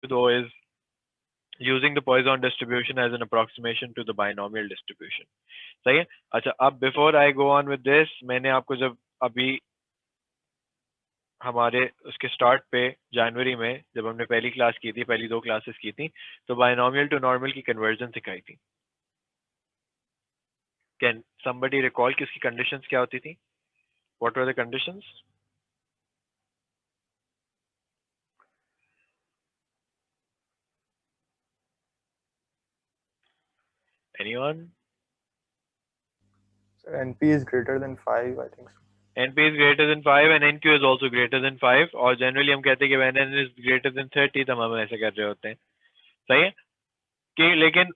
though is using the Poisson distribution as an approximation to the binomial distribution. सही है? अच्छा, अब before I go on with this, मैंने आपको जब अभी हमारे उसके स्टार्ट पे जनवरी में जब हमने पहली क्लास की थी, पहली 2 क्लासेस की थी, तो बायनॉमियल टू नॉर्मल की कन्वर्जन सिखाई थी. कैन somebody recall कि उसकी कंडीशंस क्या होती थी? What were the conditions? Anyone? So NP is greater than 5, I think so. NP is greater than 5 and NQ is also greater than 5. और generally हम कहते हैं कि when N is greater than 30 तब हम ऐसे कर रहे होते हैं. सही है? कि लेकिन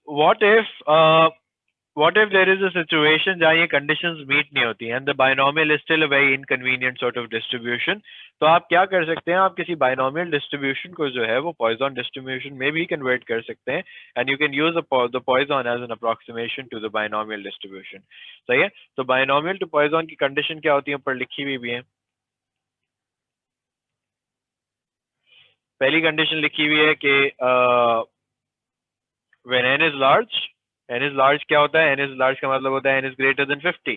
what if there is a situation जहाँ ये conditions meet नहीं होती and the binomial is still a very inconvenient sort of distribution, तो आप क्या कर सकते हैं? आप किसी binomial distribution को जो है वो Poisson distribution में भी convert कर सकते हैं and you can use the Poisson as an approximation to the binomial distribution. सही है? तो binomial to Poisson की condition क्या होती है ऊपर लिखी हुई भी है. पहली condition लिखी हुई है कि when n is large क्या होता है? n is large का मतलब होता है n is greater than 50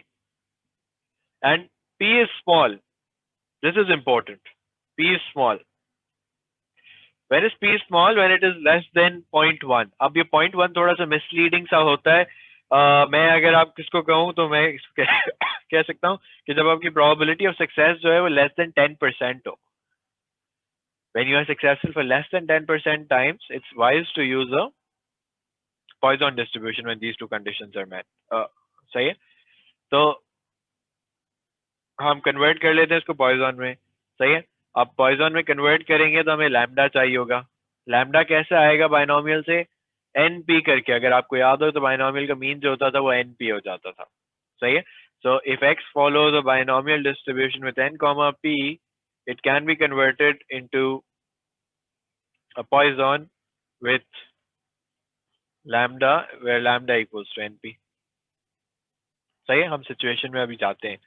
and p is small. This is important. P is small. When is P small? When it is less than 0.1. अब ये 0.1 थोड़ा सा misleading सा होता है. मैं अगर आप किसको कहूँ तो मैं कह सकता हूँ कि जब आपकी probability of success जो है वो less than 10% हो. When you are successful for less than 10% times, it's wise to use a Poisson distribution when these two conditions are met. सही है? तो हम convert कर लेते हैं इसको Poisson में. सही है? अब Poisson में convert करेंगे तो हमें lambda चाहिए होगा. lambda कैसे आएगा binomial से? NP करके. अगर आपको याद हो तो binomial का mean जो होता था वो NP हो जाता था. सही है? So if X follows a binomial distribution with n comma P, it can be converted into a Poisson with lambda where lambda equals to NP. सही है? हम situation में अभी जाते हैं.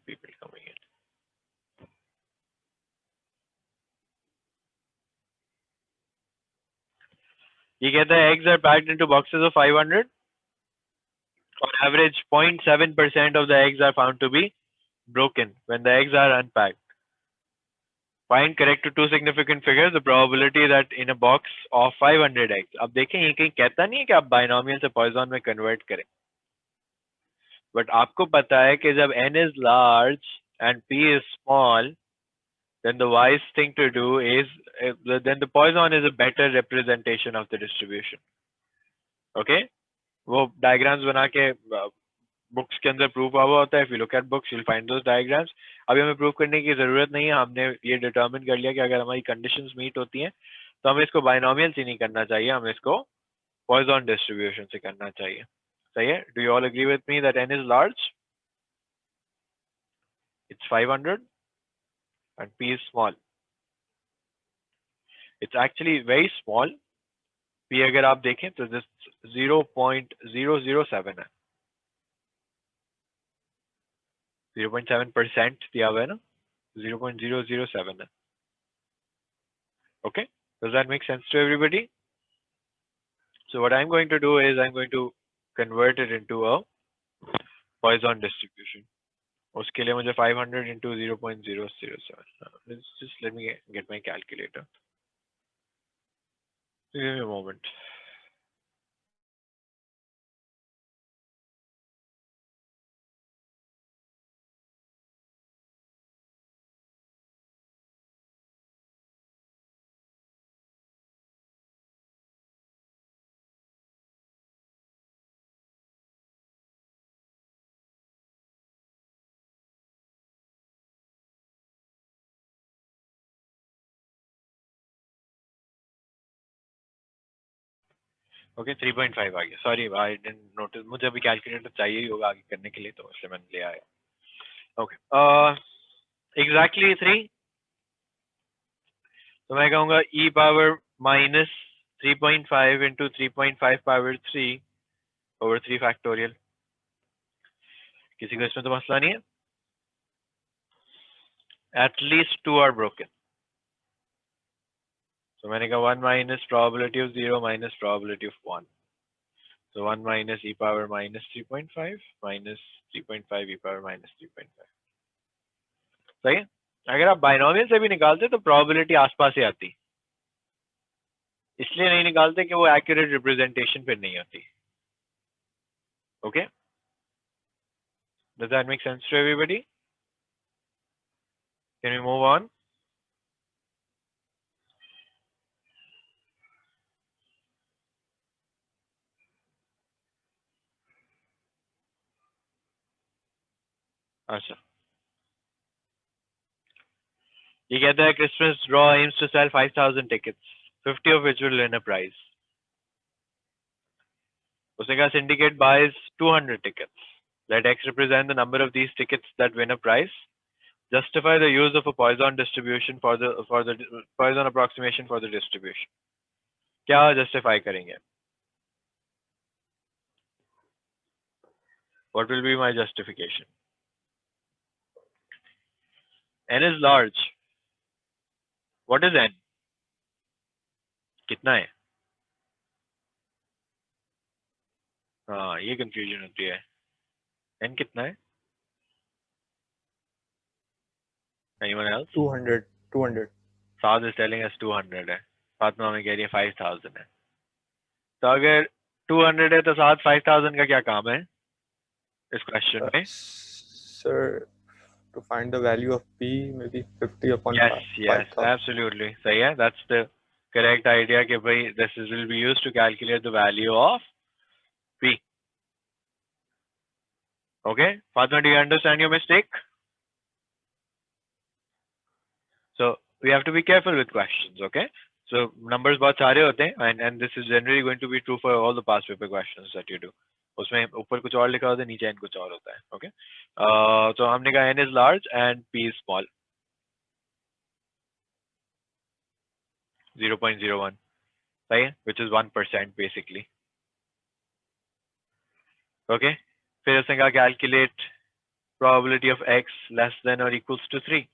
People coming in. ये कहता है eggs are packed into boxes of 500. On average, 0.7% of the eggs are found to be broken when the eggs are unpacked. Find correct to two significant figures the probability that in a box of 500 eggs. अब देखें ये कहीं कहता नहीं है कि आप binomial से Poisson में convert करें. But आपको पता है कि जब n is large and p is small, then the wise thing to do is then the Poisson is a better representation of the distribution. Okay? वो diagrams बना के बुक्स के अंदर प्रूफ हुआ होता है. If you look at books, you'll find those diagrams. अभी हमें प्रूफ करने की जरूरत नहीं है. हमने ये डिटरमिन कर लिया कि अगर हमारी कंडीशंस मीट होती हैं तो हमें इसको बायनॉमियल से नहीं करना चाहिए, हमें इसको पॉइसन डिस्ट्रीब्यूशन से करना चाहिए. सही है? Do you all agree with me that n is large? It's 500 and p is small. It's actually very small. p अगर आप देखें तो this 0.007 है. 0.7% दिया हुआ है ना, 0.007 है. Okay, does that make sense to everybody? So what I'm going to do is I'm going to convert it into a Poisson distribution. उसके लिए मुझे 500 into 0.007. Let me get my calculator. Give me a moment. Okay 3.5 आ गया. Sorry I didn't notice. मुझे अभी calculator चाहिए ही होगा आगे करने के लिए, तो इसलिए मैंने ले आया. Okay exactly 3. तो मैं कहूँगा e power minus 3.5 into 3.5 power 3 over 3 factorial. किसी को इसमें तो मसला नहीं है? at least 2 are broken. So मैंने कहा 1 minus probability of 0 minus probability of 1. So 1 minus e power minus 3.5 minus 3.5 e power minus 3.5. सही है? अगर आप बाइनोमियल से भी निकालते तो प्रोबेबिलिटी आसपास ही आती, इसलिए नहीं निकालते कि वो एक्यूरेट रिप्रेजेंटेशन फिर नहीं होती. Okay, does that make sense to everybody? Can we move on? अच्छा, ये कहता है Christmas draw aims to sell 5,000 tickets, 50 of which will win a prize. उसने कहा syndicate buys 200 tickets. Let X represent the number of these tickets that win a prize. Justify the use of a Poisson distribution for the Poisson approximation for the distribution. क्या justify करेंगे? What will be my justification? N is large. What is N? कितना है? हाँ, ये confusion होती है. N कितना है? Anyone else? 200. Saad is telling us 200 है. फातिमा में कह रही है 5,000 है. तो अगर 200 है तो साथ 5,000 का क्या काम है इस क्वेश्चन में? Sir, to find the value of P, maybe 50 upon Yes, 5,000. absolutely. सही है. That's the correct idea कि भाई this will be used to calculate the value of P. Okay, Fatima, do you understand your mistake? So we have to be careful with questions. Okay, so numbers बहुत सारे होते हैं and this is generally going to be true for all the past paper questions that you do. उसमें ऊपर कुछ और लिखा होता है, नीचे n कुछ और होता है. Okay, so हमने कहा n is large and p is small. 0.01, सही है, which is 1% basically. Okay, फिर उसने कहा calculate probability of x less than or equals to 3.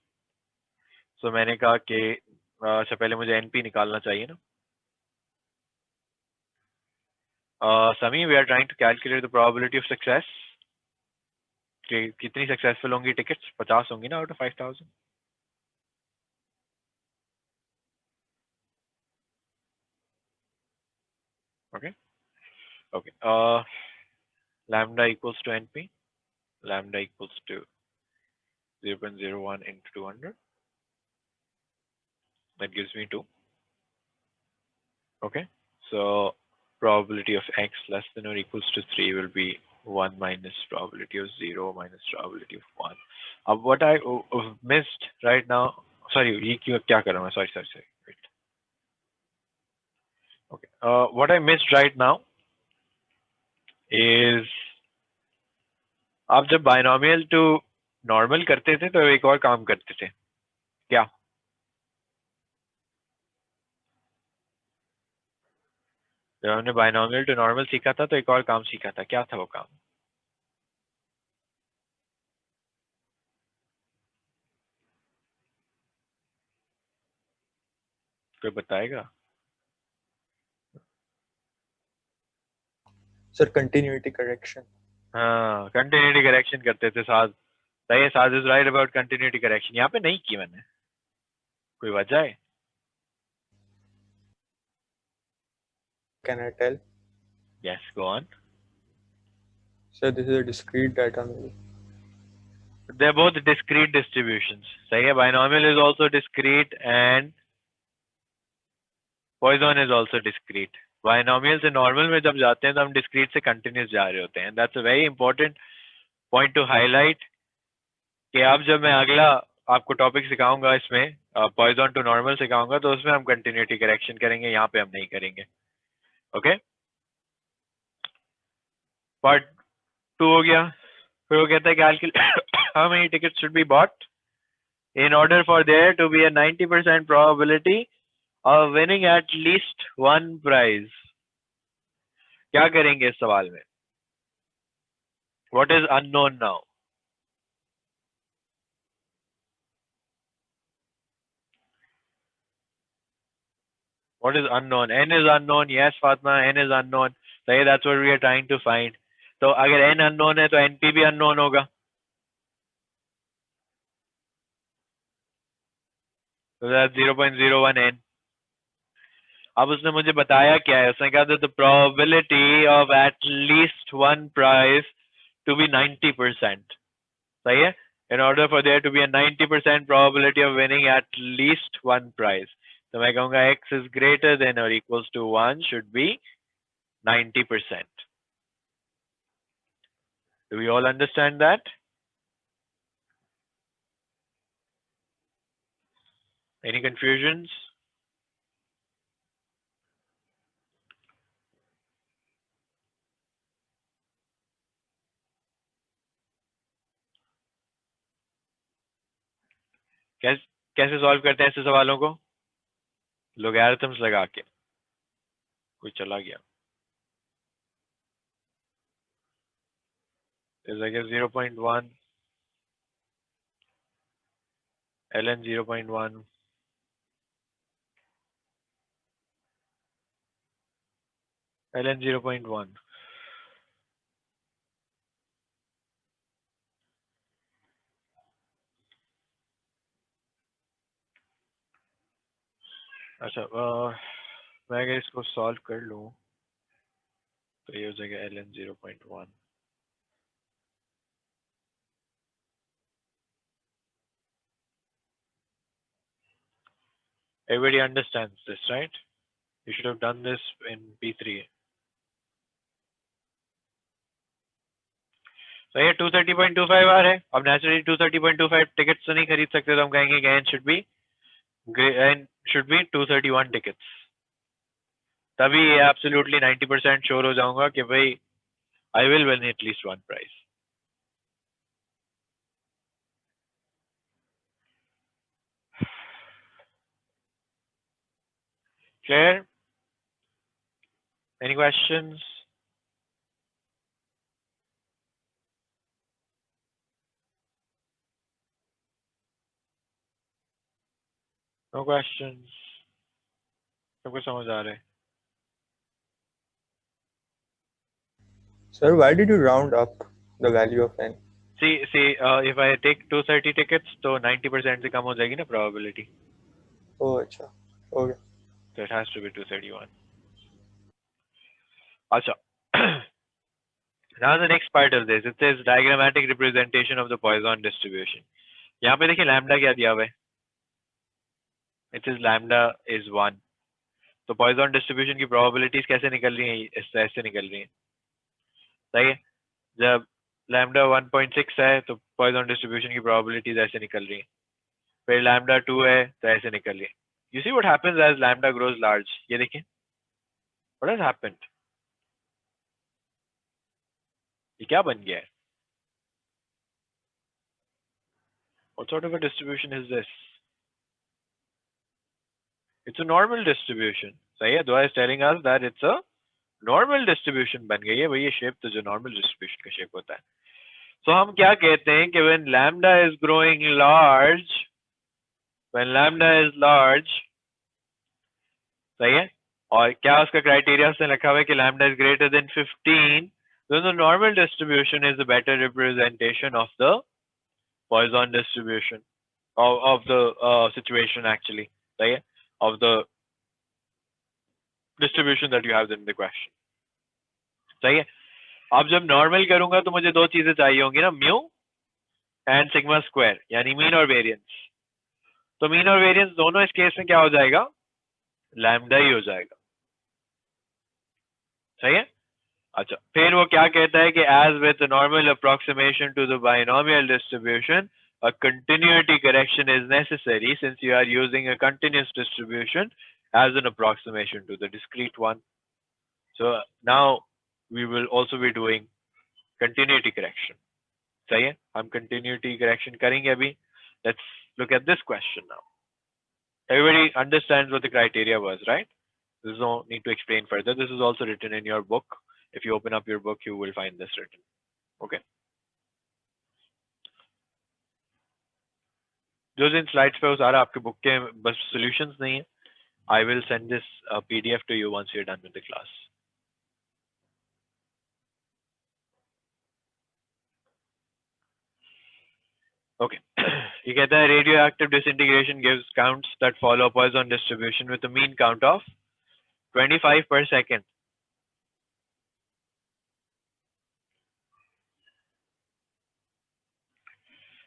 So मैंने कहा कि अच्छा पहले मुझे np निकालना चाहिए ना. Sami, we are trying to calculate the probability of success. कि कितनी सक्सेसफुल होंगी टिकट्स? 50 होंगी ना out of 5,000. Okay. Lambda equals to np. Lambda equals to 0.01 into 200. That gives me 2. Okay. So probability of x less than or equals to 3 will be 1 minus probability of 0 minus probability of 1. What I missed right now, sorry, ये क्या कर रहा हूँ? Sorry. Wait. Okay. What I missed right now is आप जब binomial to normal करते थे तो एक और काम करते थे. क्या? जब हमने बाइनोमियल टू नॉर्मल सीखा था तो एक और काम सीखा था. क्या था वो काम? कोई बताएगा? Sir, continuity correction. हाँ, कंटिन्यूटी करेक्शन करते थे. साथ सही है. साथ is right about continuity correction. यहाँ पे नहीं की मैंने. कोई वजह है? Can I tell? Yes, go on. Sir, this is a discrete data maybe. They're both discrete distributions. सही है. Binomial is also discrete and Poisson is also discrete. Binomial से normal में जब जाते हैं तो हम discrete से continuous जा रहे होते हैं. That's a very important point to highlight कि अब जब मैं अगला आपको टॉपिक सिखाऊंगा इसमें Poisson to normal सिखाऊंगा तो उसमें हम continuity correction करेंगे. यहाँ पे हम नहीं करेंगे. Okay? Part 2 हो गया. फिर वो कहता है calculate how many tickets should be bought in order for there to be a 90% probability of winning at least one prize. क्या करेंगे इस सवाल में? What is unknown now? What is unknown? N is unknown. Yes, Fatma, N is unknown. सही, that's what we are trying to find. तो अगर N unknown है तो NP भी unknown होगा. So that's 0.01 N. अब उसने मुझे बताया क्या है, उसने कहा the probability of at least one prize to be 90%. सही है? In order for there to be a 90% probability of winning at least one prize. तो मैं कहूँगा x is greater than or equals to 1 should be 90%. Do we all understand that? Any confusions? कैसे solve करते हैं ऐसे सवालों को? लोगैरिथम्स लगा के. कोई चला गया. Is I guess 0.1 ln 0.1 ln 0.1. अच्छा, मैं अगर इसको सॉल्व कर लूं तो ये हो जाएगा ln 0.1. Everybody understands this, right? You should have done this in P3. तो ये 230.25 आ रहा है. अब नेचुरली 230.25 टिकट्स तो नहीं खरीद सकते, तो हम कहेंगे कि n should be 231 tickets. तभी एब्सोल्युटली 90% श्योर हो जाऊंगा कि भाई I will win at least one prize. Clear? Any questions? No questions. सबको समझ आ रहा है? Sir, why did you round up the value of n? See, if I take 230 tickets, तो 90% से कम हो जाएगी ना probability. Oh, अच्छा. Okay. So it has to be 231. अच्छा. Now the next part of this, it says diagrammatic representation of the Poisson distribution. यहाँ पे देखिए lambda क्या दिया हुआ है? It says lambda is 1. तो Poisson distribution की probabilities कैसे निकल रही हैं? इस तरह से निकल रही हैं. सही है? जब lambda 1.6 है तो Poisson distribution की probabilities ऐसे निकल रही हैं. फिर lambda 2 है तो ऐसे निकल रही है. You see what happens as lambda grows large? ये देखिए. What has happened? ये क्या बन गया है? What sort of a distribution is this? It's a normal distribution. सही है? Dua is telling us that it's a normal distribution बन गई है. वही shape तो जो normal distribution का shape होता है. So हम क्या कहते हैं कि when lambda is growing large, when lambda is large, सही है? और क्या उसका criteria उसने लिखा हुआ है कि lambda is greater than 15, then the normal distribution is a better representation of the Poisson distribution of the situation actually, सही है? Of the distribution that you have in the question. सही है? अब जब नॉर्मल करूंगा तो मुझे दो चीजें चाहिए होंगी ना, म्यू एंड सिग्मा स्क्वायर, यानी मीन और वेरिएंस. तो मीन और वेरिएंस दोनों इस केस में क्या हो जाएगा? लैम्डा ही हो जाएगा. सही है? अच्छा, फिर वो क्या कहता है कि as with normal approximation to the binomial distribution a continuity correction is necessary since you are using a continuous distribution as an approximation to the discrete one. So now we will also be doing continuity correction. सही है? हम continuity correction करेंगे अभी. Let's look at this question now. Everybody understands what the criteria was, right? There's no need to explain further. This is also written in your book. If you open up your book, you will find this written. Okay. जो जिन slides पे वो सारा आपके book के बस solutions नहीं है, I will send this PDF to you once you're done with the class. Okay. You get that radioactive disintegration gives counts that follow a Poisson distribution with a mean count of 25 per second.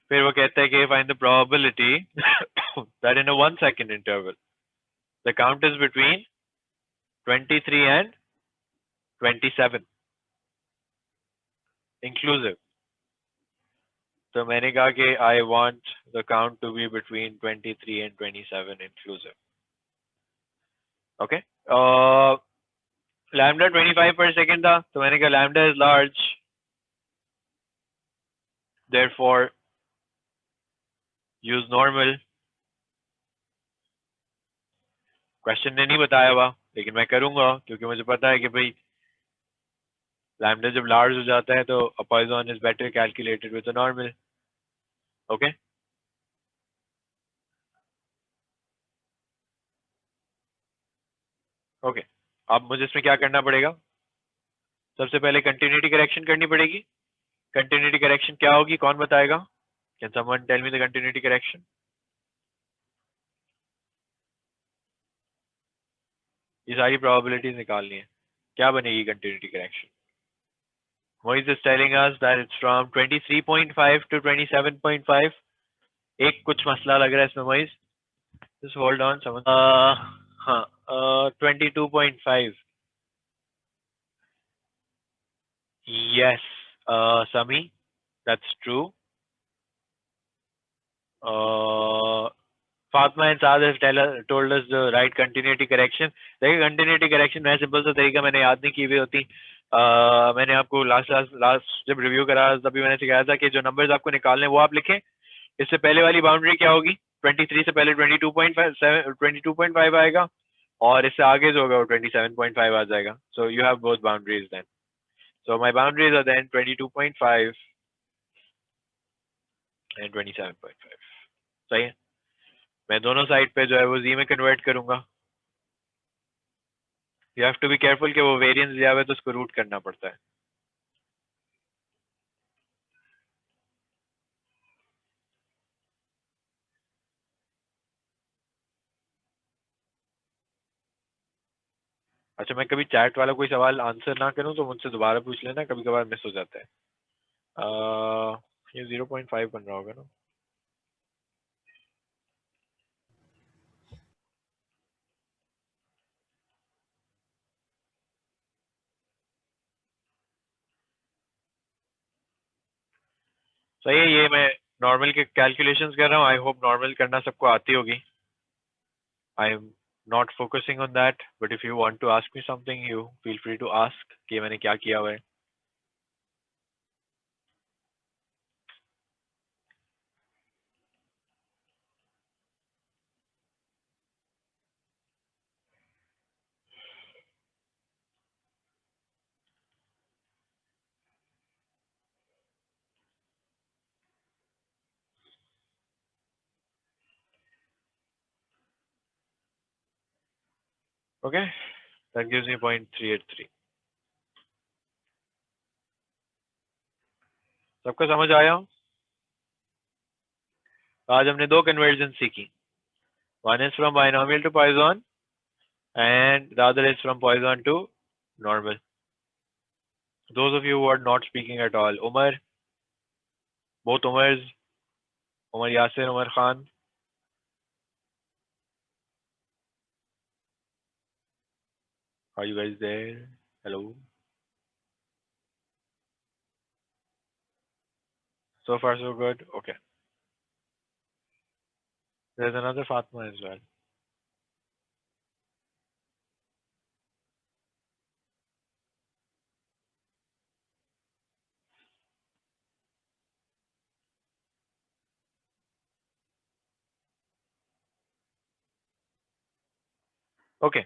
फिर वो कहता है कि find the probability that in a 1 second interval the count is between 23 and 27 inclusive. तो मैंने कहा कि I want the count to be between 23 and 27 inclusive. Okay. Lambda 25 per second था, तो मैंने कहा lambda is large, therefore use normal. Question ने नहीं बताया हुआ, लेकिन मैं करूंगा क्योंकि मुझे पता है कि भाई लैम्डा जब लार्ज हो जाता है तो Poisson is better calculated with a normal. Okay. Okay. अब मुझे इसमें क्या करना पड़ेगा? सबसे पहले कंटिन्यूटी करेक्शन करनी पड़ेगी. कंटिन्यूटी करेक्शन क्या होगी, कौन बताएगा? Can someone tell me the continuity correction? ये सारी probabilities निकालनी है. क्या बनेगी continuity correction? Moise is telling us that it's from 23.5 to 27.5. एक कुछ मसला लग रहा है इसमें Moise. Just hold on. Someone. हाँ. 22.5. Yes. Sami, that's true. Fatma and Saad have told us the right continuity correction. देखिए continuity correction मैं सिंपल सा तरीका मैंने याद नहीं की हुई होती. मैंने आपको लास्ट जब रिव्यू करा तभी मैंने सिखाया था कि जो नंबर्स आपको निकालने वो आप लिखें. इससे पहले वाली बाउंड्री क्या होगी? 23 से पहले 22.5 आएगा और इससे आगे जो होगा वो 27.5 आ जाएगा. So you have both boundaries then. So my boundaries are then 22.5 and 27.5. सही है. मैं दोनों साइड पे जो है वो जी में कन्वर्ट करूंगा. You have to be careful कि वो वेरिएंस दिया हुआ है तो उसको रूट करना पड़ता है. अच्छा, मैं कभी चैट वाला कोई सवाल आंसर ना करूं तो मुझसे दोबारा पूछ लेना, कभी कभार मिस हो जाता है. ये 0.5 बन रहा होगा ना. सही है. ये मैं नॉर्मल के कैलकुलेशंस कर रहा हूँ. आई होप नॉर्मल करना सबको आती होगी. I am not focusing on that, but if you want to ask me something you feel free to ask कि मैंने क्या किया हुआ है. Okay, that gives me 0.383. सबको समझ आया? आज हमने दो कन्वर्जन सीखी. One is from binomial to Poisson and the other is from Poisson to normal. Those of you who are not speaking at all, Umar, both Umars, Umar Yasir, Umar Khan. Are you guys there? Hello. So far so good. Okay. There's another Fatma as well. Okay.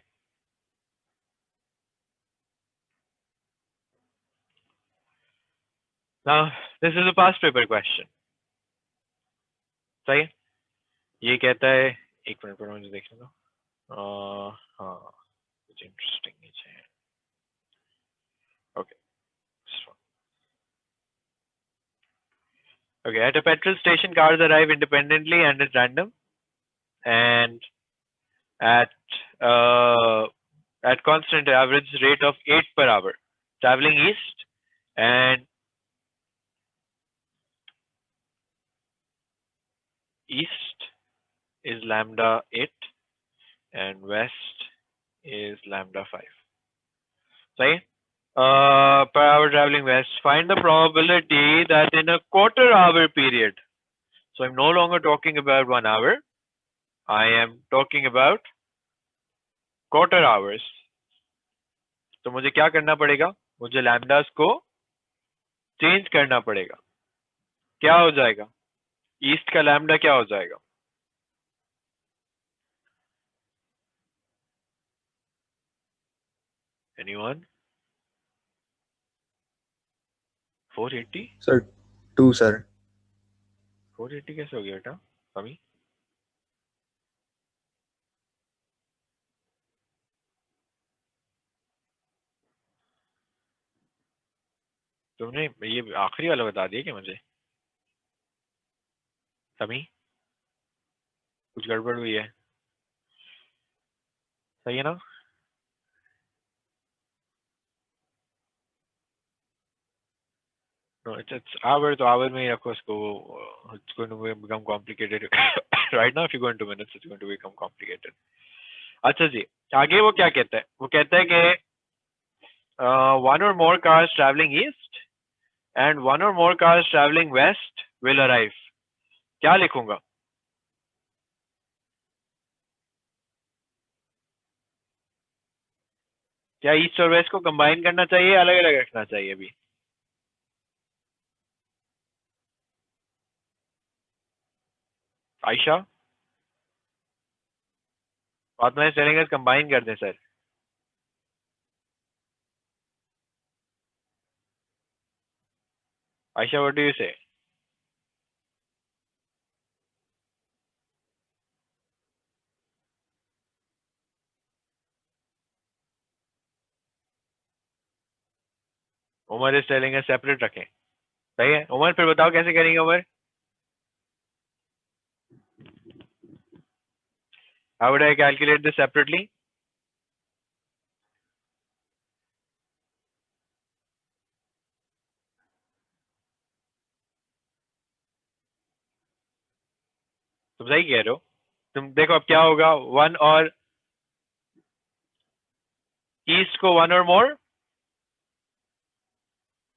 Now, this is a past paper question. सही है? ये कहता है, एक minute पर मुझे देखने दो. हाँ, कुछ interesting ही चाहिए. Okay. So, okay, at a petrol station, cars arrive independently and at random, and at uh, at constant average rate of 8 per hour, traveling east, and east is lambda 8 and west is lambda 5. Right? Per hour traveling west, find the probability that in a quarter hour period, so I'm no longer talking about 1 hour, I am talking about quarter hours. तो मुझे क्या करना पड़ेगा? मुझे लैम्डास को change करना पड़ेगा. क्या हो जाएगा? ईस्ट का लैम्डा क्या हो जाएगा? Anyone? 480? Sir, 2, sir. 480 कैसे हो गया बेटा? कमी? तुमने ये आखिरी वाला बता दिया क्या मुझे? कमी? कुछ गड़बड़ हुई है? सही है ना? No, it's hour, तो hour में ही रखो इसको. It's going to become complicated. Right now, if you go into minutes, it's going to become complicated. अच्छा जी, आगे वो क्या कहता है? वो कहता है कि one or more cars traveling east and one or more cars traveling west will arrive. क्या लिखूंगा? क्या ईस्ट और वेस्ट को कंबाइन करना चाहिए, अलग अलग रखना चाहिए? अभी Ayesha, Fatima is telling us combine कर दें sir. Ayesha, what do you say? Umar is telling us separate रखें. सही है उमर, फिर बताओ कैसे करेंगे Umar? How would I calculate this separately? तुम सही कह रहे हो. तुम देखो अब क्या होगा. वन और ईस्ट को वन और मोर,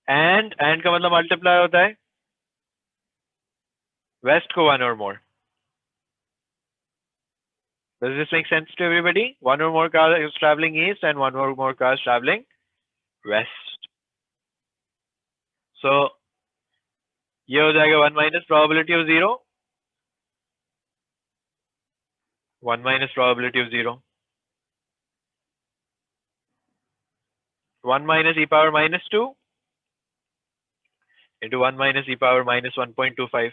एंड का मतलब मल्टीप्लाई होता है. वेस्ट को वन और मोर. Does this make sense to everybody? One or more cars is traveling east and one or more cars traveling west. So ये हो जाएगा 1 minus probability of 0, 1 minus probability of 0, 1 minus e power minus 2 into 1 minus e power minus 1.25.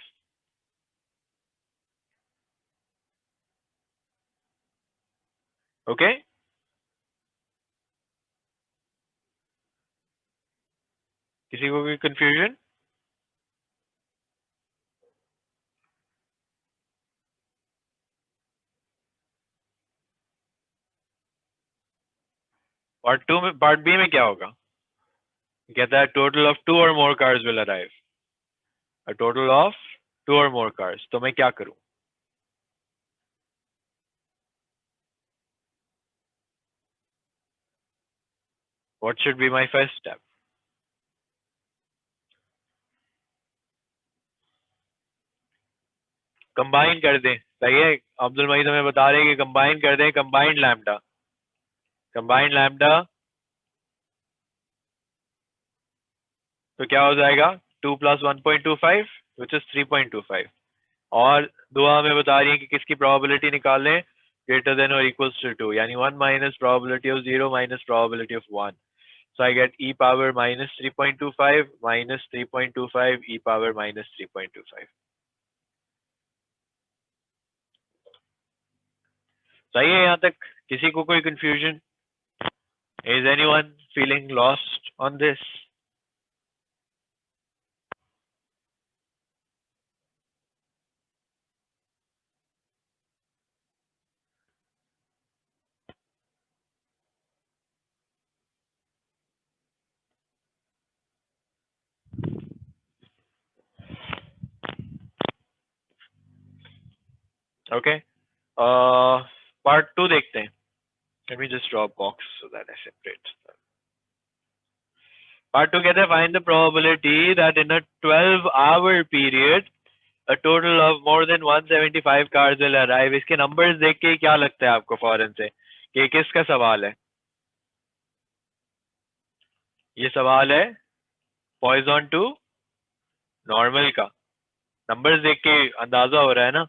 Okay? किसी को कोई confusion? Part two में, part B में क्या होगा? कहता है total of 2 or more cars will arrive. A total of 2 or more cars. तो मैं क्या करूं? What should be my first step? Combine कर दें. सही है. अब्दुल मजीद हमें बता रहे हैं कि कंबाइन कर दें. कंबाइंड लैम्डा, कंबाइंड लैम्डा, तो क्या हो जाएगा? 2 plus 1.25 which is 3.25. और दुआ हमें बता रही है कि किसकी प्रोबेबिलिटी निकालें greater than or equals to 2, यानी 1 minus probability of 0 minus probability of 1. So I get e power minus 3.25 minus 3.25 e power minus 3.25. सही है यहाँ तक? किसी को कोई confusion? Is anyone feeling lost on this? Okay, part 2 देखते हैं. Let me just draw a box so that I separate. Part 2 कहते हैं find the probability that in a 12-hour period a total of more than 175 cars will arrive. इसके numbers देख के क्या लगता है आपको फौरन से कि किसका सवाल है? ये सवाल है पॉइजन टू नॉर्मल का. नंबर्स देख के अंदाजा हो रहा है ना.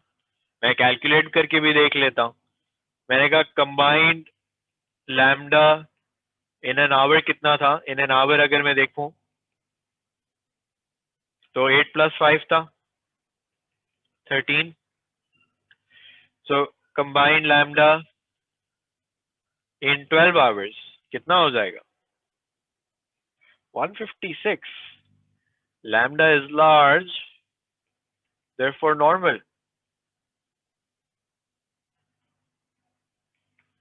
मैं कैलकुलेट करके भी देख लेता हूँ. मैंने कहा combined lambda in an hour कितना था? इन एन आवर अगर मैं देखूं तो 8 + 5 था 13. सो कंबाइंड लैम्डा इन 12 आवर्स कितना हो जाएगा? 156. Lambda is large, therefore normal.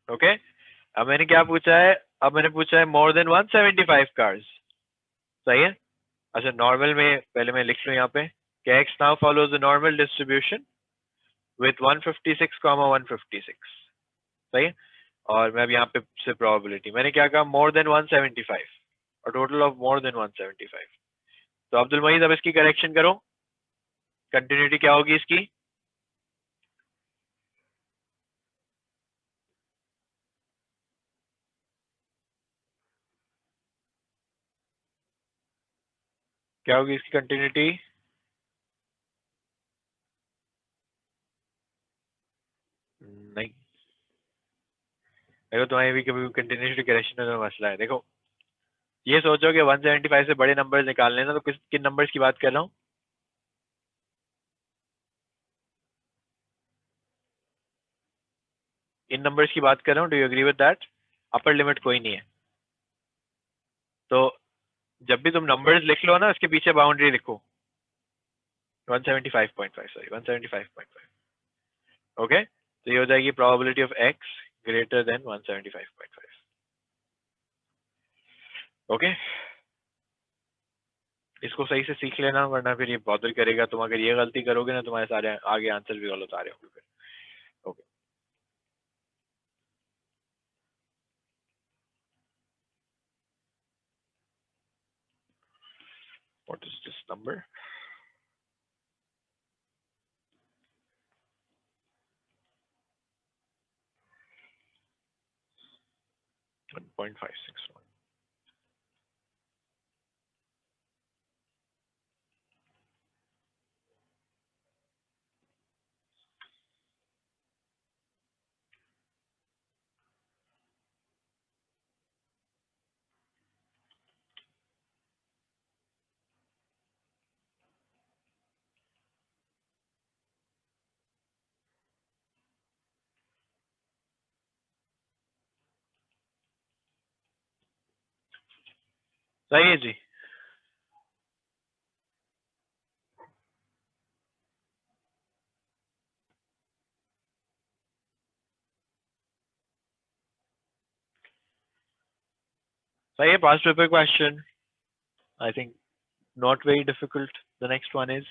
Okay, अब मैंने क्या पूछा है? अब मैंने पूछा है मोर देन 175 कार्स. सही है. अच्छा, नॉर्मल में पहले मैं लिख लूं यहाँ पे कि x now follows the normal distribution with 156, 156. सही है. और मैं अब यहाँ पे से प्रोबेबिलिटी मैंने क्या कहा? मोर देन 175, और टोटल ऑफ मोर देन 175. तो अब्दुल मजीद अब इसकी करेक्शन करो. कंटिन्यूटी क्या होगी इसकी? क्या होगी इसकी कंटिन्यूटी? नहीं, देखो तुम्हारी भी कभी कंटिन्यूटी करेक्शन में मसला है. देखो, ये सोचो कि 175 से बड़े नंबर्स निकालने ना, तो किन नंबर्स की बात कर रहा हूँ? इन नंबर्स की बात कर रहा हूँ. Do you agree with that? Upper limit कोई नहीं है. तो जब भी तुम नंबर्स लिख लो ना, उसके पीछे बाउंड्री लिखो 175.5. सॉरी, 175.5. ओके, तो ये हो जाएगी probability of x greater than 175.5. Okay, इसको सही से सीख लेना, वरना फिर ये बॉदर करेगा. तुम अगर ये गलती करोगे ना, तुम्हारे सारे आगे आंसर भी गलत आ रहे होंगे फिर. Okay, what is this number? One 1.561. सही है जी. सही है. Past paper question, I think not very difficult. The next one is,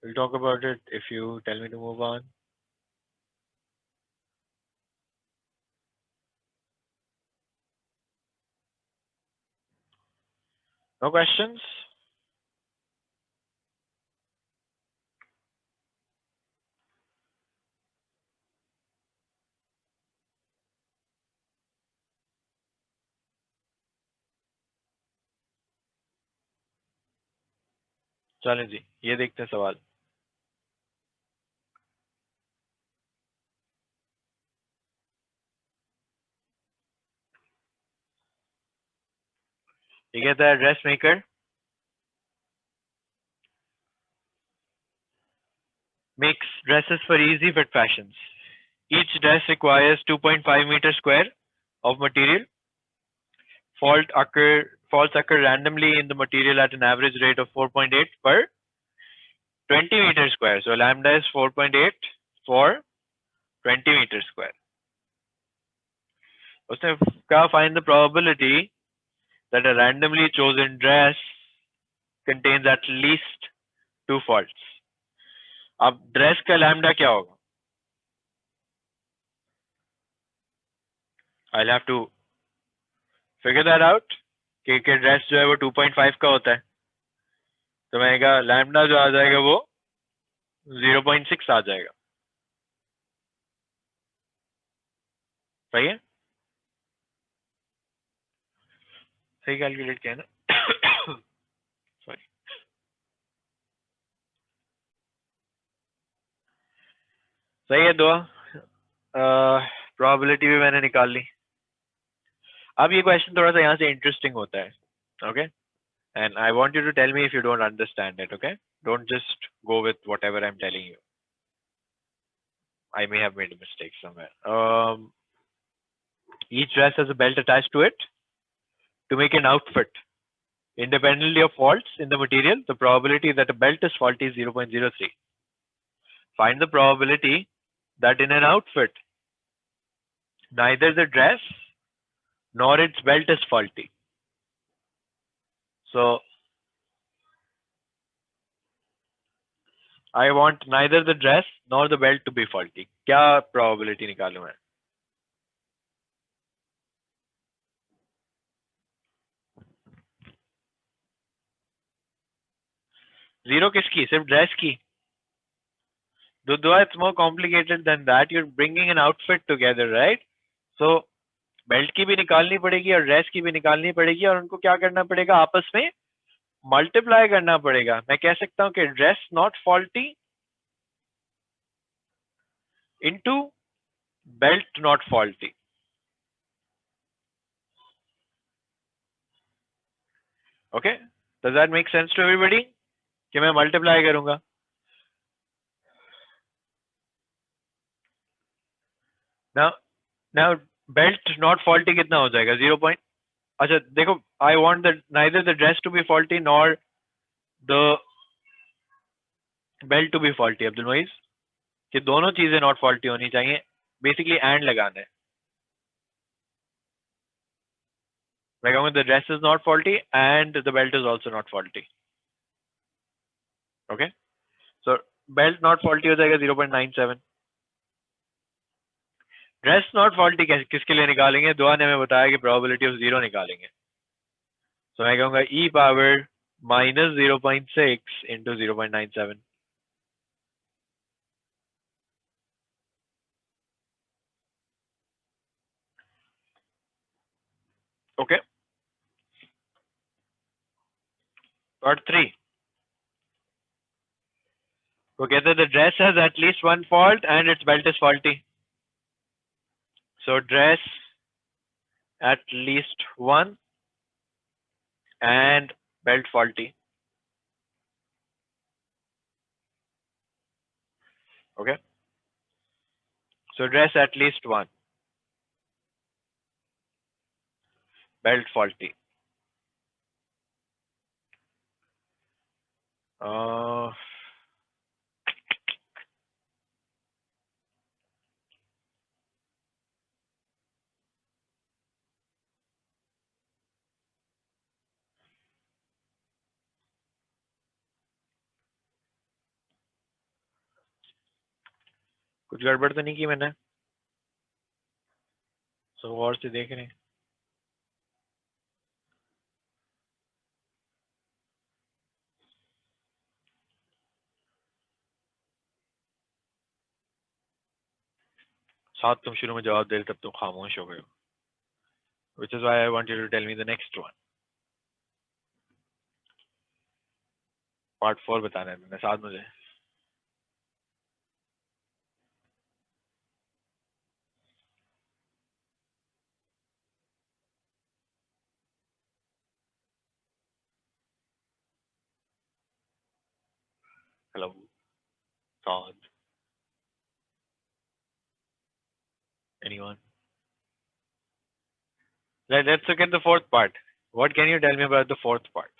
we'll talk about it if you tell me to move on. No questions? चलें जी, ये देखते हैं सवाल. ये कहता है dress maker makes dresses for easy fit fashions. each dress requires 2.5 meter square of material. Faults occur randomly in the material at an average rate of 4.8 per 20 meter square. So lambda is 4.8 for 20 meter square. उसने कहा find the probability that a randomly chosen dress contains at least 2 faults. अब dress का lambda क्या होगा? I'll have to figure that out कि dress जो है वो 2.5 का होता है, तो मैं कहा लैम्डा जो आ जाएगा वो 0.6 आ जाएगा. सही है? सही कैलकुलेट किया ना? सॉरी. सही है. दुआ प्रोबेबिलिटी भी मैंने निकाल ली. अब ये क्वेश्चन थोड़ा सा यहाँ से इंटरेस्टिंग होता है. Okay, and I want you to tell me if you don't understand it. Okay, don't just go with whatever I am telling you. I may have made a mistake somewhere. Each dress has a belt attached to it to make an outfit. Independently of faults in the material, the probability that a belt is faulty is 0.03. Find the probability that in an outfit, neither the dress nor its belt is faulty. So, I want neither the dress nor the belt to be faulty. क्या probability निकालूं मैं? Zero किसकी? सिर्फ dress की? It's more complicated than that. You're bringing an outfit together, right? So belt की भी निकालनी पड़ेगी और ड्रेस की भी निकालनी पड़ेगी और उनको क्या करना पड़ेगा? आपस में मल्टीप्लाई करना पड़ेगा. मैं कह सकता हूं कि dress not faulty into belt not faulty. Okay, does that make sense to everybody कि मैं मल्टीप्लाई करूंगा? नाउ बेल्ट नॉट फॉल्टी कितना हो जाएगा? 0 पॉइंट. अच्छा देखो, I want the neither the dress to be faulty nor the belt to be faulty. Abdul Moiz, कि दोनों चीजें नॉट फॉल्टी होनी चाहिए. बेसिकली एंड लगाना है. मैं कहूंगा the dress is not faulty and the belt is also not faulty. Okay, so belt not faulty हो जाएगा 0.97. ड्रेस नॉट फॉल्टी किसके लिए निकालेंगे? दुआ ने हमें बताया कि प्रोबेबिलिटी ऑफ 0 निकालेंगे. तो मैं कहूंगा e power minus 0.6 into 0.97. Okay, part 3 वो कहते हैं the dress has at least one fault and its belt is faulty. So dress at least one and belt faulty. Okay, so dress at least one, belt faulty. कुछ गड़बड़ तो नहीं की मैंने? सब गौर से देख रहे हैं. साथ तुम शुरू में जवाब दे तब तुम खामोश हो गए हो. Which is why I want you to tell me the next one. Part 4 बताना है तुमने साथ मुझे. हेलो साथ. Anyone? Let's look at the fourth part. What can you tell me about the fourth part?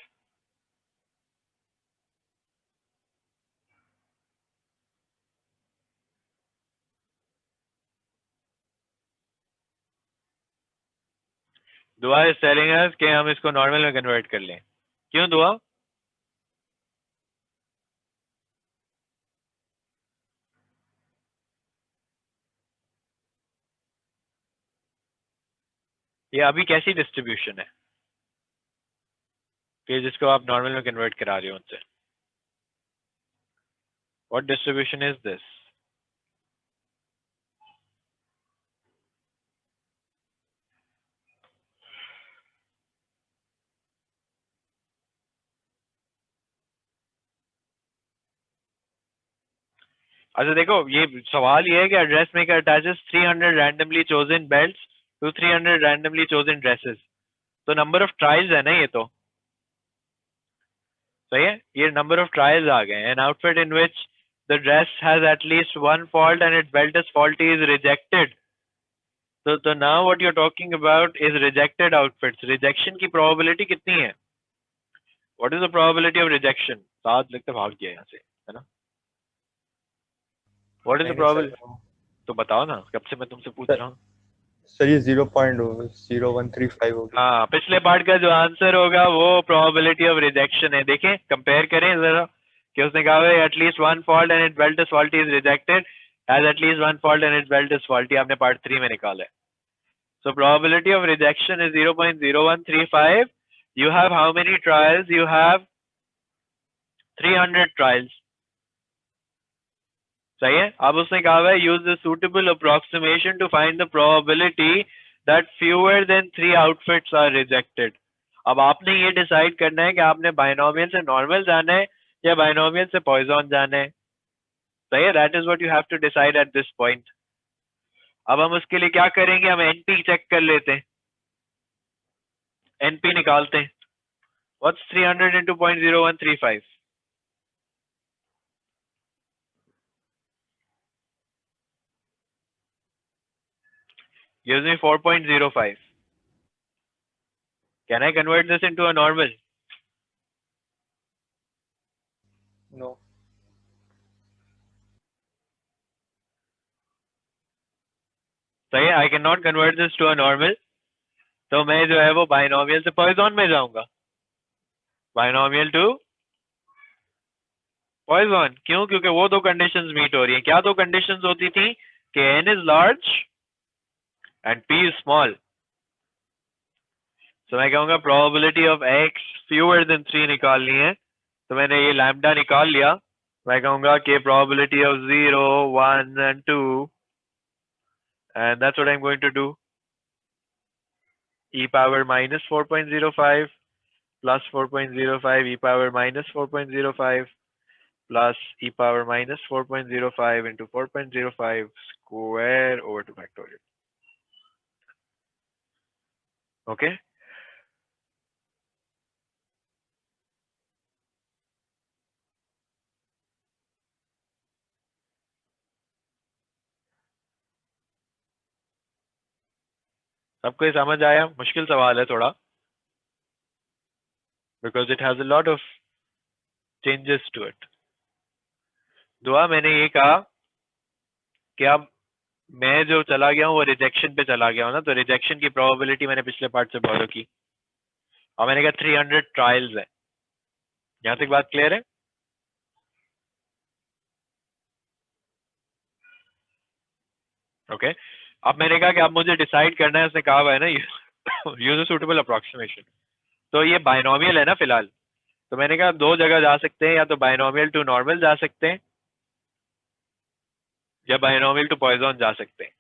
Dua is telling us कि हम इसको normal में कन्वर्ट कर लें. क्यों दुआ? ये अभी कैसी डिस्ट्रीब्यूशन है कि जिसको आप नॉर्मल में कन्वर्ट करा रहे हो उनसे? What distribution is this? अच्छा देखो, ये सवाल ये है कि address maker attaches 300 randomly chosen belts to 300 randomly chosen dresses. तो number of trials है ना ये तो. सही है? ये number of trials आ गए. An outfit in which the dress has at least one fault and its belt is faulty is rejected. So now what you're talking about is rejected outfits. Rejection की probability कितनी है? What is the probability of rejection? 7 लिखते भाग गया यहाँ से, है ना? What is the probability? तो बताओ ना, कब से मैं तुमसे पूछ रहा हूँ. सर ये 0.0135 होगा. हाँ, पिछले पार्ट का जो आंसर होगा वो प्रोबेबिलिटी ऑफ रिजेक्शन है. देखें, कंपेयर करें जरा कि उसने कहा है at least one fault and it belt is faulty is rejected, has at least one fault and it belt is faulty. आपने पार्ट 3 में निकाला है. So probability of rejection is 0.0135. You have how many trials? You have 300 trials. सही है. अब उसने कहा है use the suitable approximation to find the probability that fewer than 3 outfits are rejected. अब आपने ये डिसाइड करना है कि आपने बाइनोमियल से नॉर्मल जाना है या बाइनोमियल से पॉइजन जाना है. सही है. That is what you have to decide at this point. अब हम उसके लिए क्या करेंगे? हम एनपी चेक कर लेते हैं. एनपी निकालते हैं. What's 300 into 0.0135? gives me 4.05. Can I convert this into a normal? No. सही है. I cannot convert this to a normal. तो मैं जो है वो बाइनोमियल से पॉइजन में जाऊंगा. Binomial to Poisson. क्यों? क्योंकि वो दो कंडीशंस मीट हो रही हैं. क्या दो कंडीशंस होती थी? कि n is large and p is small. तो मैं कहूंगा probability of x fewer than 3 निकालनी है. तो मैंने ये लैम्डा निकाल लिया. मैं कहूंगा कि probability of 0, 1 and 2, and that's what I'm going to do. E power minus 4.05 plus 4.05 e power minus 4.05 plus e power minus 4.05 into 4.05 square over 2 factorial. Okay. सबको समझ आया? मुश्किल सवाल है थोड़ा, because it has a lot of changes to it. दुआ मैंने ये कहा कि अब मैं जो चला गया हूँ वो रिजेक्शन पे चला गया हूँ ना, तो रिजेक्शन की प्रोबेबिलिटी मैंने पिछले पार्ट से फॉलो की और मैंने कहा 300 ट्रायल्स है. यहाँ तक बात क्लियर है? ओके. अब मैंने कहा कि अब मुझे डिसाइड करना है. उसने कहा हुआ है ना यूज अ सूटेबल अप्रोक्सीमेशन. तो ये बाइनोमियल है ना फिलहाल, तो मैंने कहा दो जगह जा सकते हैं. या तो बाइनोमियल टू नॉर्मल जा सकते हैं या बाइनोमियल टू पॉइजन जा सकते हैं.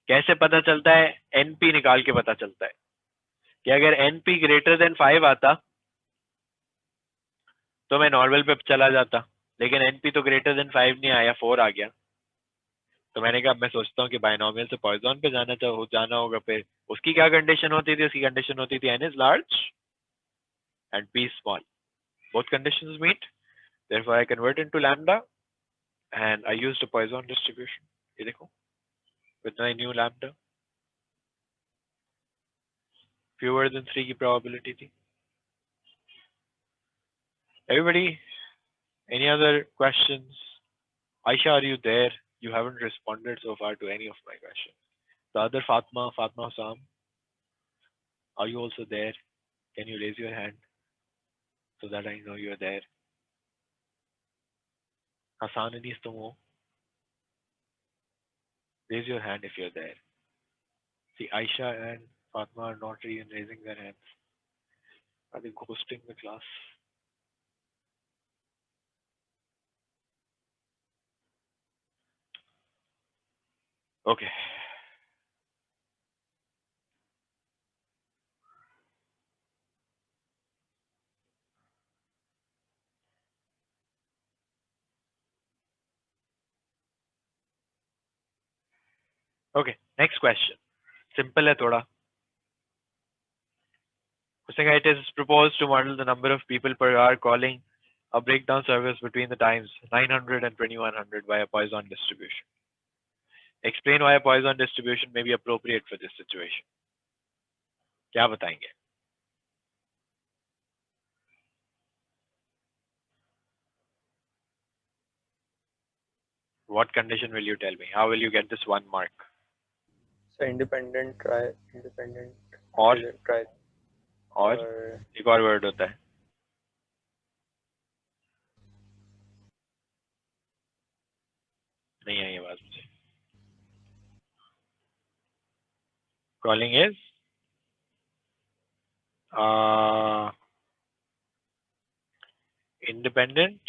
कैसे पता चलता है? एनपी निकाल के पता चलता है कि अगर एनपी ग्रेटर देन 5 आता तो मैं नॉर्मल पे चला जाता, लेकिन एनपी तो ग्रेटर देन 5 नहीं आया, 4 आ गया. तो मैंने कहा मैं सोचता हूँ कि बाइनोमियल से पॉइजन पे जाना होगा. फिर उसकी क्या कंडीशन होती थी? उसकी कंडीशन होती थी N is large and P small. Both conditions meet, therefore I convert into lambda and I used a Poisson distribution. ये देखो with my new lambda. fewer than 3 की probability थी. Everybody, any other questions? Aisha, are you there? You haven't responded so far to any of my questions. The other Fatma Hussam, are you also there? Can you raise your hand so that I know you're there? Hassan Anis Tumo, raise your hand if you're there. See, Aisha and Fatma are not even raising their hands. Are they ghosting the class? Okay. Okay, next question. Simple hai thoda. It is proposed to model the number of people per hour calling a breakdown service between the times 900 and 2100 by a Poisson distribution. Explain why a Poisson distribution may be appropriate for this situation. क्या बताएंगे? What condition will you tell me? How will you get this 1 mark? So independent try, independent और try. और एक और word होता है. नहीं है ये बात मुझे. Calling is independent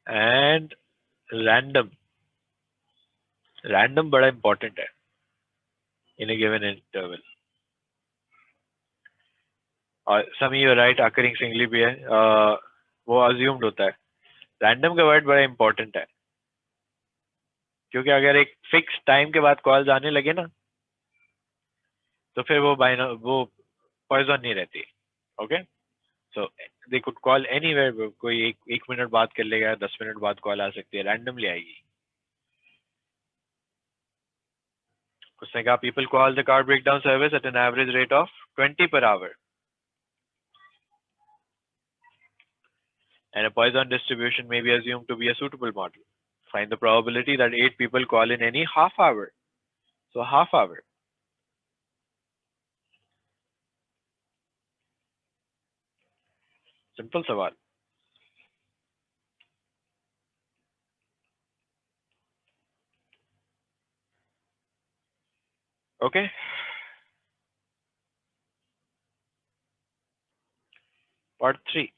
and random. Random बड़ा important है in a given interval. Some you are right, occurring singly भी है. वो assumed होता है. Random का word बड़ा important है. क्योंकि अगर एक फिक्स टाइम के बाद कॉल जाने लगे ना तो फिर वो पॉइजन नहीं रहती. Okay, so they could call anywhere. कोई एक मिनट बात कर लेगा, 10 मिनट बाद कॉल आ सकती है, रैंडमली आएगी. उसने कहा people call the car breakdown service eight an average rate of 20 per hour and a Poisson distribution may be assumed to be a suitable model. Find the probability that 8 people call in any half hour. So half hour. Simple सवाल. Okay. Part 3.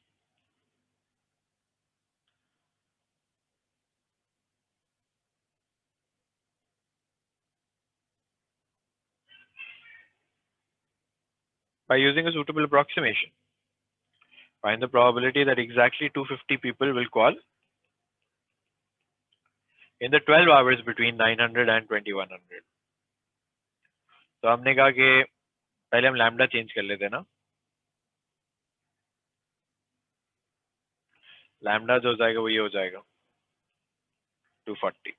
By using a suitable approximation, find the probability that exactly 250 people will call in the 12 hours between 900 and 2100. तो हमने कहा कि पहले हम lambda change कर लेते हैं ना. लैम्डा जो हो जाएगा वो ये हो जाएगा 240.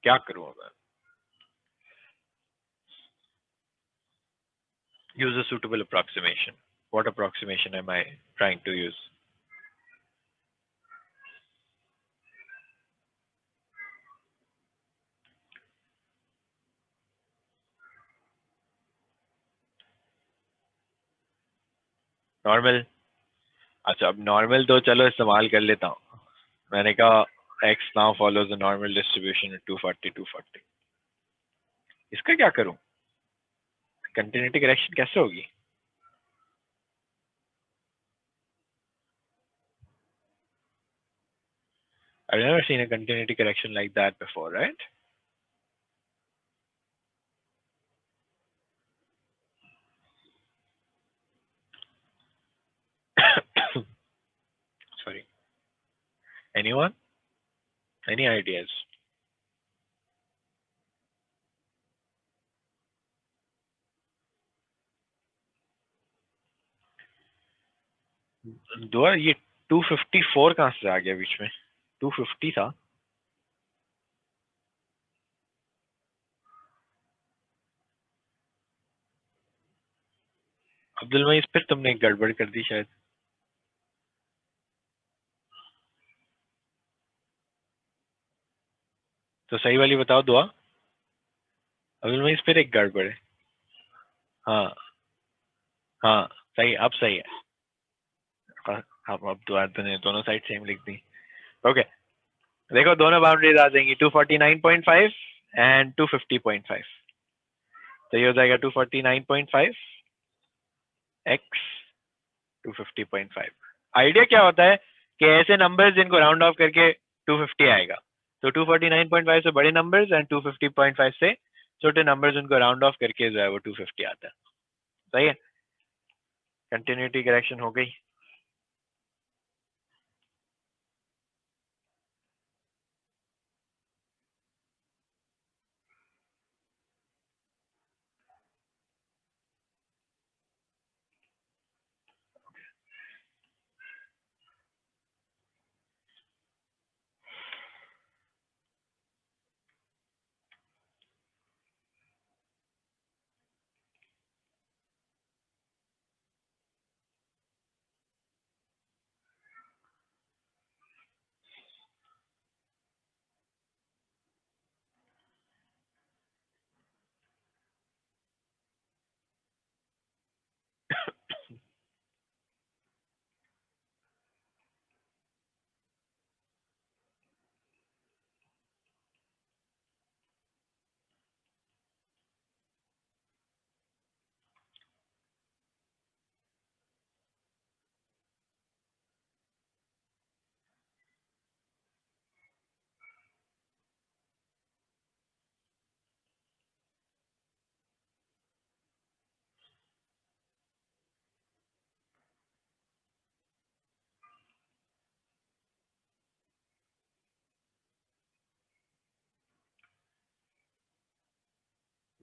क्या करूँ मैं? Use a suitable approximation. What approximation am I trying to use? Normal. अच्छा, अब नॉर्मल तो चलो इस्तेमाल कर लेता हूँ. मैंने कहा x now follows the normal distribution at 240. इसका क्या करूँ? कंटिन्यूटी करेक्शन कैसे होगी? I've never seen a continuity correction like that before, right? Sorry. Anyone? Any ideas? दुआ ये 254 कहाँ से आ गया बीच में? 250 था. अब्दुल मईस फिर तुमने एक गड़बड़ कर दी शायद। तो सही वाली बताओ दुआ। अब्दुल मईस फिर एक गड़बड़ है। हाँ हाँ सही, अब सही है। अब दुआ ने दोनों साइड सेम लिख दी। ओके देखो दोनों बाउंड्रीज आ जाएंगी 249.5 एंड 250.5। तो ये हो जाएगा 249.5 x 250.5। आइडिया क्या होता है कि ऐसे नंबर्स जिनको राउंड ऑफ करके 250 आएगा, तो 249.5 से बड़े नंबर्स एंड 250.5 से छोटे नंबर्स उनको राउंड ऑफ करके जो है वो 250 आता है। सही है, कंटिन्यूटी करेक्शन हो गई।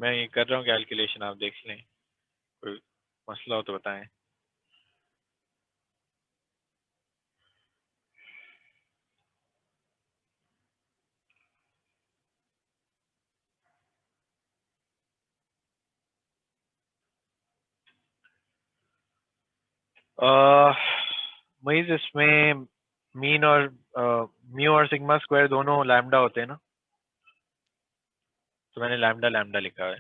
मैं ये कर रहा हूँ कैलकुलेशन, आप देख लें, कोई मसला हो तो बताएं। मईज इसमें मीन और म्यू और सिग्मा स्क्वायर दोनों लैम्डा होते हैं ना, तो मैंने लैम्डा लैम्डा लिखा है।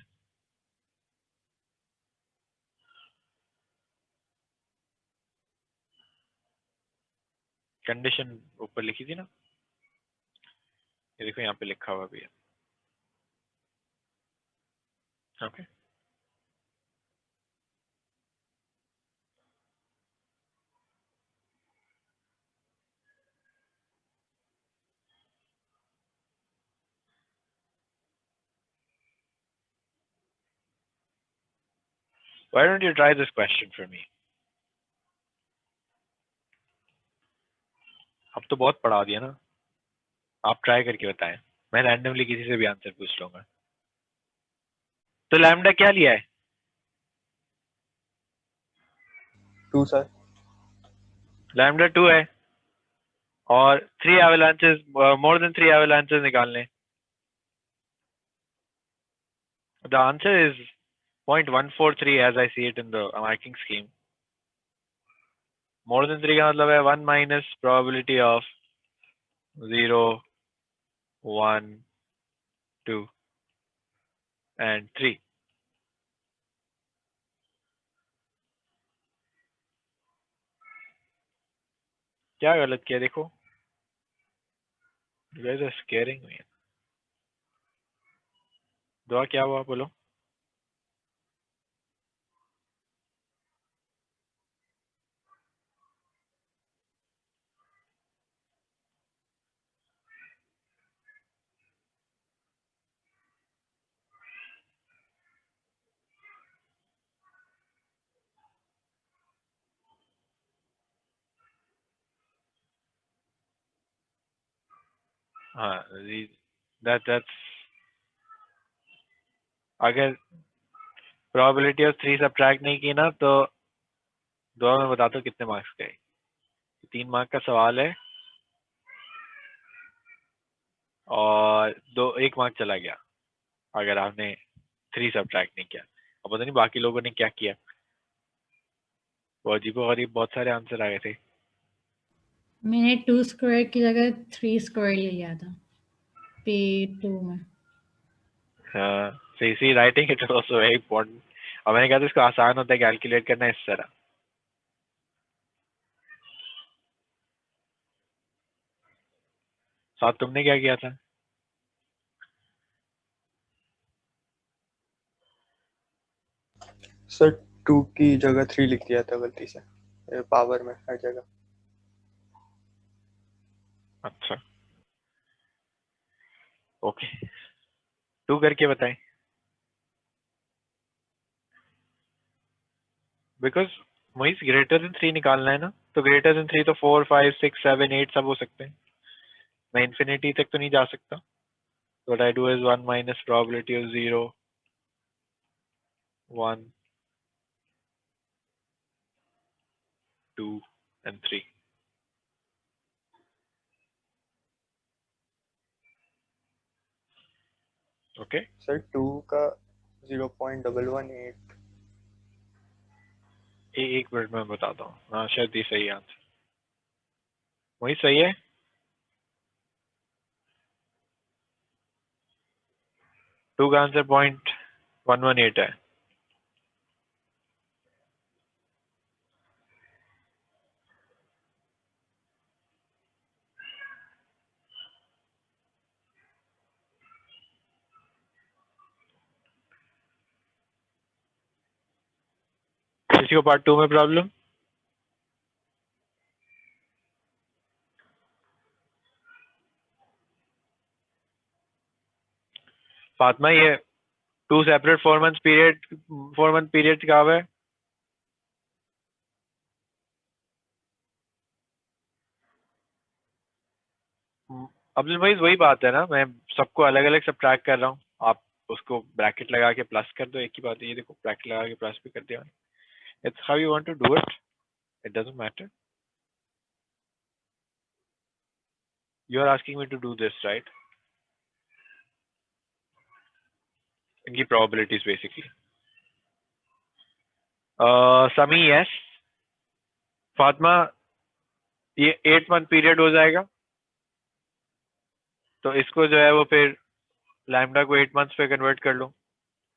कंडीशन ऊपर लिखी थी ना, ये देखो यहाँ पे लिखा हुआ भी है। Okay why don't you try this question for me. अब तो बहुत पढ़ा दिया ना, आप ट्राई करके बताएं, मैं रैंडमली किसी से भी आंसर पूछ लूंगा। तो लैम्डा क्या लिया है? 2 सर। लैम्डा 2 है और 3 एवलांचेस, मोर देन 3 एवलांचेस निकालने। The answer is 0.143 as I see it in the marking scheme. More than 3 का मतलब है 1 minus probability of 0, 1, 2 and 3. क्या गलत किया देखो? You guys are scaring me. दुआ क्या हुआ बोलो? हाँ that's अगर probability of 3 subtract नहीं की ना तो दुआ में बता दो कितने मार्क्स गए। 3 मार्क का सवाल है और 1 मार्क चला गया अगर आपने 3 सब्ट्रैक्ट नहीं किया। अब पता नहीं बाकी लोगों ने क्या किया। वो अजीबोगरीब बहुत सारे आंसर आ गए थे। मैंने 2 स्क्वायर की जगह 3 स्क्वायर ले लिया था P2 में। हाँ, so you see, writing it is also very important. और मैंने कहा था इसको आसान होता है कैलकुलेट करना इस तरह। साथ तुमने क्या किया था? सर 2 की जगह 3 लिख दिया था गलती से, पावर में हर जगह। अच्छा, ओके, 2 करके बताएं। बिकॉज मोइस ग्रेटर देन 3 निकालना है ना, तो ग्रेटर देन 3 तो 4 5 6 7 8 सब हो सकते हैं। मैं इन्फिनिटी तक तो नहीं जा सकता। What I do is 1 minus probability of 0, 1, 2 and 3. Okay, sir 2 का 0.118। एक मिनट में बताता हूँ। हाँ, शायद ये सही आंसर वही सही है। टू का आंसर 0.118 है। किसी को पार्ट 2 में प्रॉब्लम? फातिमा, ये 2 सेपरेट 4 मंथ पीरियड का है। अब्दुल भाई वही बात है ना, मैं सबको अलग अलग सब्ट्रैक्ट कर रहा हूँ। आप उसको ब्रैकेट लगा के प्लस कर दो, एक ही बात है। ये देखो, ब्रैकेट लगा के प्लस भी कर दिया। It's how you want to do it, it doesn't matter. You are asking me to do this, right? इनकी probabilities basically. Sami yes. Fatima, ये 8 मंथ पीरियड हो जाएगा, तो इसको जो है वो फिर लैम्डा को 8 मंथ्स पे कन्वर्ट कर लो।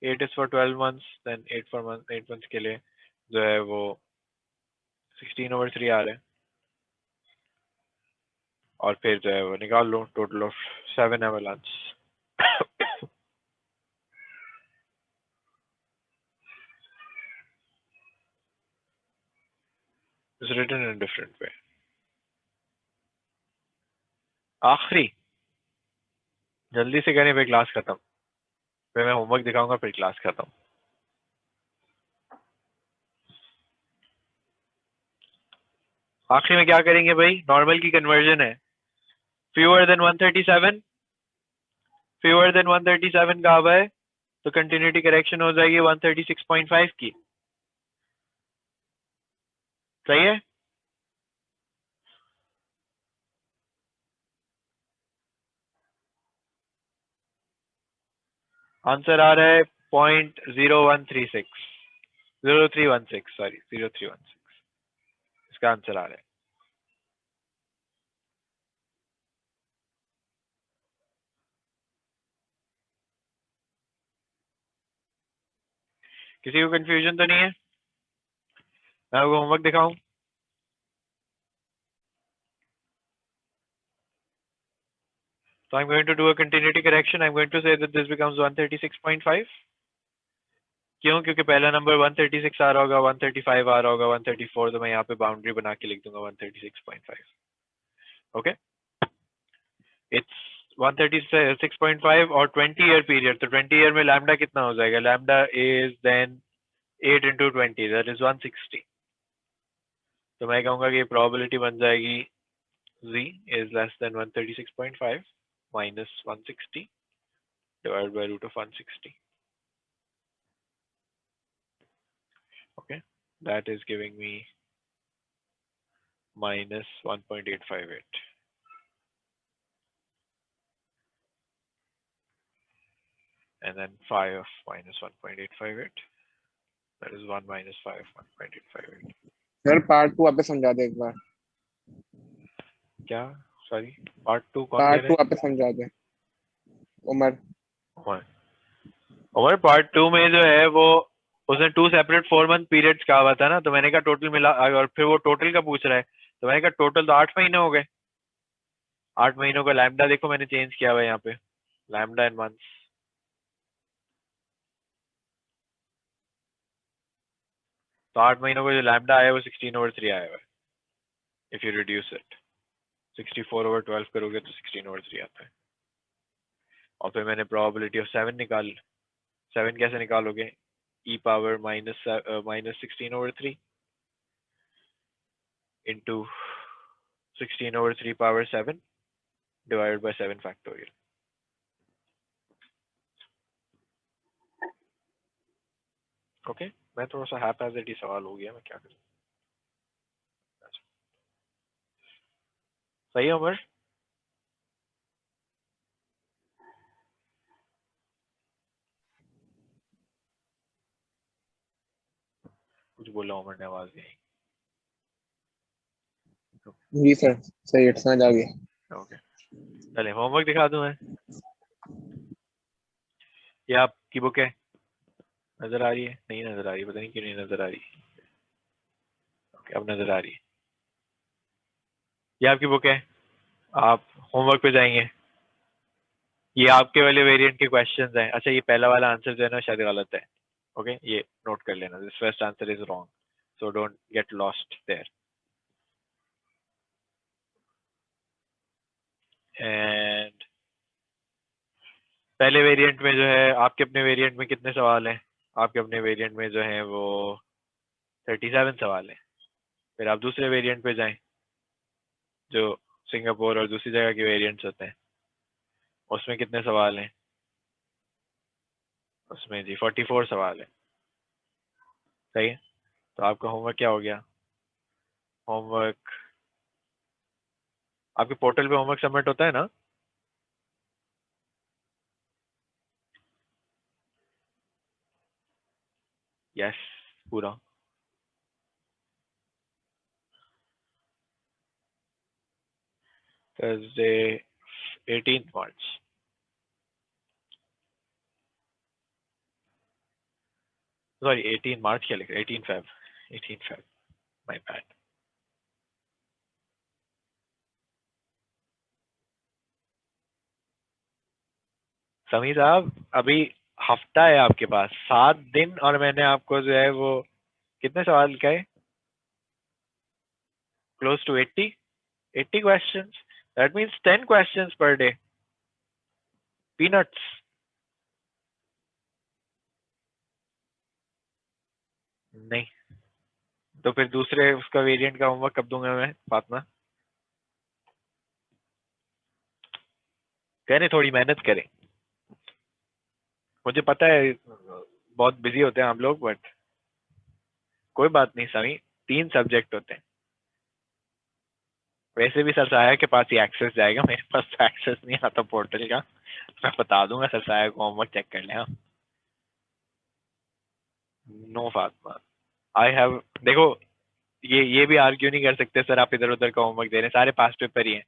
8 is for 12 months, then 8 months के लिए जो है वो 16/3 आ रहा है, और फिर जो है वो निकाल लो total of 7 avalanche. It's written in a different way. आखिरी जल्दी से करें, फिर क्लास खत्म। फिर मैं होमवर्क दिखाऊंगा, फिर क्लास खत्म। आखिरी में क्या करेंगे भाई? नॉर्मल की कन्वर्जन है। फ्यूअर देन 137, फ्यूअर देन 137 का अब है, तो कंटिन्यूटी करेक्शन हो जाएगी 136.5 की। सही है? आंसर आ रहा है 0.0136, 0316, सॉरी 0316 इसका आंसर आ रहा है। किसी को कंफ्यूजन तो नहीं है? मैं आपको होमवर्क दिखाऊं? So I'm going to do a continuity correction. I'm going to say that this becomes 136.5. क्यों? क्योंकि पहला नंबर 136 आ रहा होगा, 135 आ रहा होगा, 134, तो मैं यहाँ पे बाउंड्री बना के लिख दूंगा 136.5. ओके, इट्स 136.5 और 20 ईयर पीरियड, तो 20 ईयर में लैम्डा कितना हो जाएगा? Lambda is then 8 into 20, that is 160. तो मैं कहूँगा कि प्रोबेबिलिटी बन जाएगी z is less than 136.5 minus 160 divided by root of 160. Okay, that is giving me minus 1.858. And then 5 minus 1.858. That is 1 minus 5, 1.858. Sir part 2 वापस समझा दे एक बार। क्या? सॉरी, पार्ट 2 कौन दे पार्ट रहे 2 हैं? वापस समझा दे उमर। और पार्ट 2 में जो है वो उसने 2 सेपरेट 4 मंथ पीरियड्स कहा हुआ था ना, तो मैंने कहा टोटल मिला, और फिर वो टोटल का पूछ रहा है, तो मैंने कहा टोटल तो 8 महीने हो गए। 8 महीनों का लैम्डा देखो मैंने चेंज किया हुआ है यहाँ पे, लैम्डा इन मंथ्स। तो 8 महीनों का जो लैम्डा आया है वो 16/3 आया हुआ है। इफ यू रिड्यूस इट 64/12 करोगे तो 16/3 आता है। और फिर मैंने प्रोबेबिलिटी ऑफ 7 निकाल। 7 कैसे निकालोगे? e power minus 16/3 into 16/3 power 7 divided by 7 factorial. Okay, मैं थोड़ा सा हैपहैज़र्ड ही सवाल हो गया, मैं क्या करूं। सही है उमर? कुछ बोला उमर ने, आवाज नहीं आई। जी सर सही है, समझ आ गया। ओके, चले होमवर्क दिखा दूं मैं। ये आपकी बुक है, नजर आ रही है? नहीं नजर आ रही, पता नहीं क्यों नहीं नजर आ रही। ओके, अब नजर आ रही है। ये आपकी बुक है, आप होमवर्क पे जाएंगे। ये आपके वाले वेरिएंट के क्वेश्चंस हैं। अच्छा, ये पहला वाला आंसर जो है ना शायद गलत है। ओके, ये नोट कर लेना, this first answer is wrong, so don't get lost their. And पहले वेरिएंट में जो है, आपके अपने वेरिएंट में कितने सवाल हैं? आपके अपने वेरिएंट में जो है वो 37 सवाल हैं। फिर आप दूसरे वेरिएंट पे जाएं, जो सिंगापुर और दूसरी जगह के वेरिएंट्स होते हैं, उसमें कितने सवाल हैं? उसमें जी 44 सवाल है। सही है, तो आपका होमवर्क क्या हो गया? होमवर्क आपके पोर्टल पे होमवर्क सबमिट होता है ना? यस, पूरा। थर्सडे 18 मार्च, सॉरी 18 मार्च क्या लिखा है, 18 फेब, माय बैड। समी साहब, अभी हफ्ता है आपके पास, 7 दिन, और मैंने आपको जो है वो कितने सवाल लिखा है? Close to 80 questions. That means 10 questions per day. Peanuts. नहीं, तो फिर दूसरे उसका वेरिएंट का होमवर्क कब दूंगा मैं फातिमा? कहने थोड़ी मेहनत करें, मुझे पता है बहुत बिजी होते हैं आप लोग, बट कोई बात नहीं समी, 3 सब्जेक्ट होते हैं। वैसे भी सर साया के पास ही एक्सेस जाएगा, मेरे पास तो एक्सेस नहीं आता पोर्टल का। मैं बता दूंगा सर साया को, होमवर्क चेक कर लें। नो फातिमा, आई हैव, देखो ये भी आर्ग्यू नहीं कर सकते सर आप इधर उधर का होमवर्क दे रहे हैं, सारे पास पेपर ही हैं।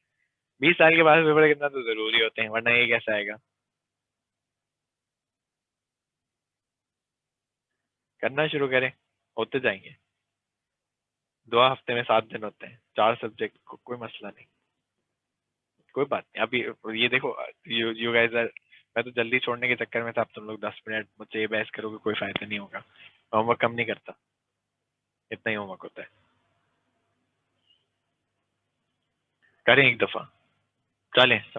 20 साल के पास पेपर कितना तो जरूरी होते हैं, वरना ये कैसा आएगा? करना शुरू करें, होते जाएंगे। 2 हफ्ते में 7 दिन होते हैं, 4 सब्जेक्ट को, कोई मसला नहीं, कोई बात नहीं। अभी ये देखो, यू गाइस आर, मैं तो जल्दी छोड़ने के चक्कर में था, अब तुम लोग 10 मिनट मुझसे ये बहस करोगे, कोई फायदा नहीं होगा। होमवर्क कम नहीं करता, इतना ही होमवर्क होता है। करें एक दफा, चलें।